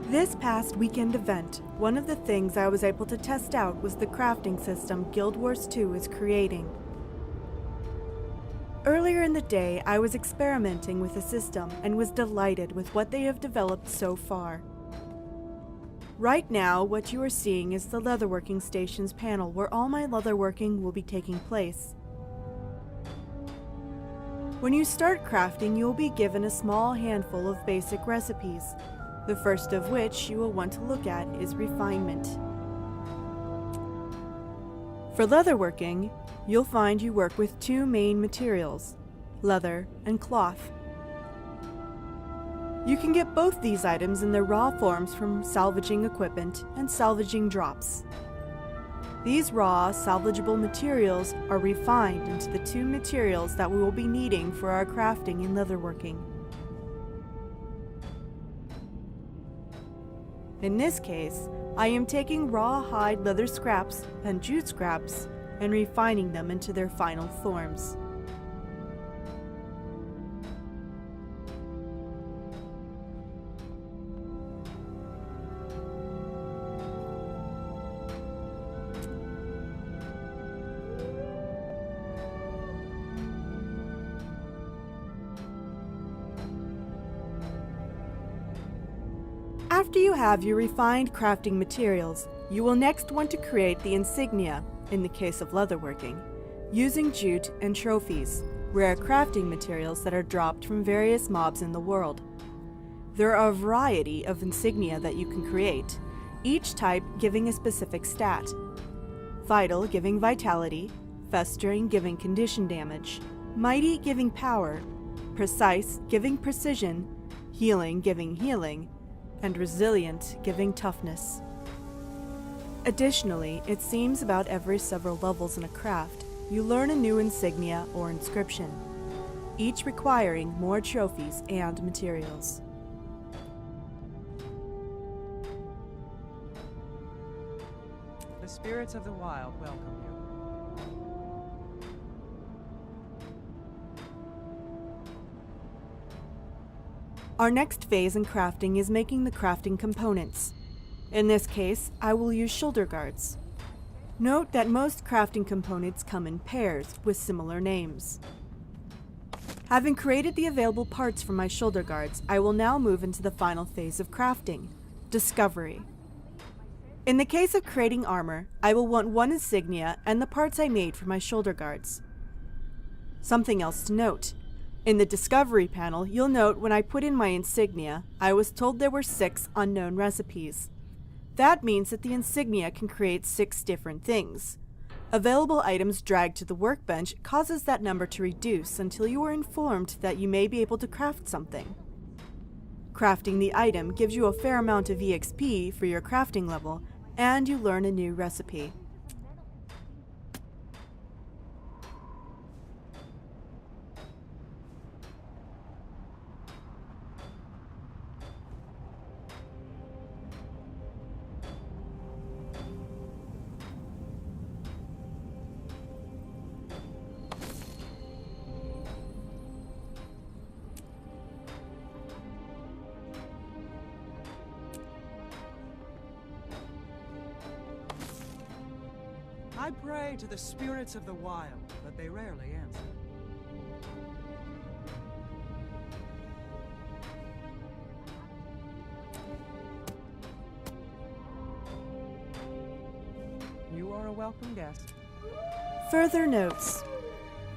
This past weekend event, one of the things I was able to test out was the crafting system Guild Wars 2 is creating. Earlier in the day, I was experimenting with the system and was delighted with what they have developed so far. Right now, what you are seeing is the Leatherworking Stations panel where all my leatherworking will be taking place. When you start crafting, you will be given a small handful of basic recipes, the first of which you will want to look at is Refinement. For leatherworking, you'll find you work with two main materials, leather and cloth. You can get both these items in their raw forms from salvaging equipment and salvaging drops. These raw, salvageable materials are refined into the two materials that we will be needing for our crafting and leatherworking. In this case, I am taking raw hide leather scraps and jute scraps and refining them into their final forms. After you have your refined crafting materials, you will next want to create the insignia, in the case of leatherworking, using jute and trophies, rare crafting materials that are dropped from various mobs in the world. There are a variety of insignia that you can create, each type giving a specific stat. Vital giving vitality, festering giving condition damage, mighty giving power, precise giving precision, healing giving healing, and resilient giving toughness. Additionally, it seems about every several levels in a craft, you learn a new insignia or inscription, each requiring more trophies and materials. The spirits of the wild welcome you. Our next phase in crafting is making the crafting components. In this case, I will use shoulder guards. Note that most crafting components come in pairs with similar names. Having created the available parts for my shoulder guards, I will now move into the final phase of crafting, discovery. In the case of creating armor, I will want one insignia and the parts I made for my shoulder guards. Something else to note. In the discovery panel, you'll note when I put in my insignia, I was told there were 6 unknown recipes. That means that the insignia can create 6 different things. Available items dragged to the workbench causes that number to reduce until you are informed that you may be able to craft something. Crafting the item gives you a fair amount of EXP for your crafting level, and you learn a new recipe. I pray to the spirits of the wild, but they rarely answer. You are a welcome guest. Further notes.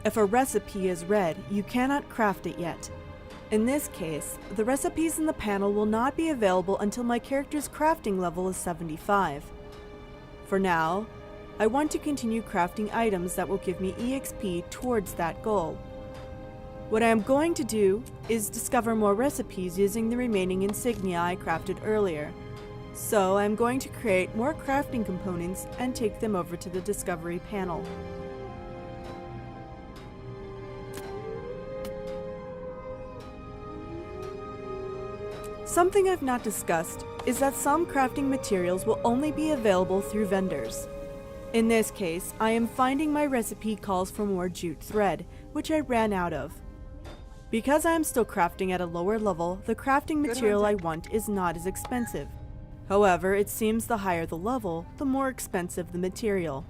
If a recipe is red, you cannot craft it yet. In this case, the recipes in the panel will not be available until my character's crafting level is 75. For now, I want to continue crafting items that will give me EXP towards that goal. What I am going to do is discover more recipes using the remaining insignia I crafted earlier. So I'm going to create more crafting components and take them over to the discovery panel. Something I've not discussed is that some crafting materials will only be available through vendors. In this case, I am finding my recipe calls for more jute thread, which I ran out of. Because I am still crafting at a lower level, the crafting material I want is not as expensive. However, it seems the higher the level, the more expensive the material.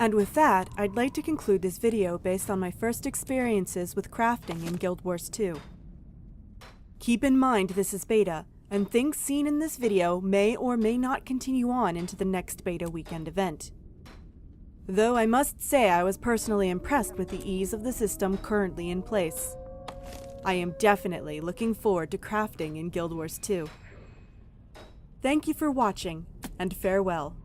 And with that, I'd like to conclude this video based on my first experiences with crafting in Guild Wars 2. Keep in mind this is beta, and things seen in this video may or may not continue on into the next beta weekend event. Though I must say I was personally impressed with the ease of the system currently in place. I am definitely looking forward to crafting in Guild Wars 2. Thank you for watching, and farewell.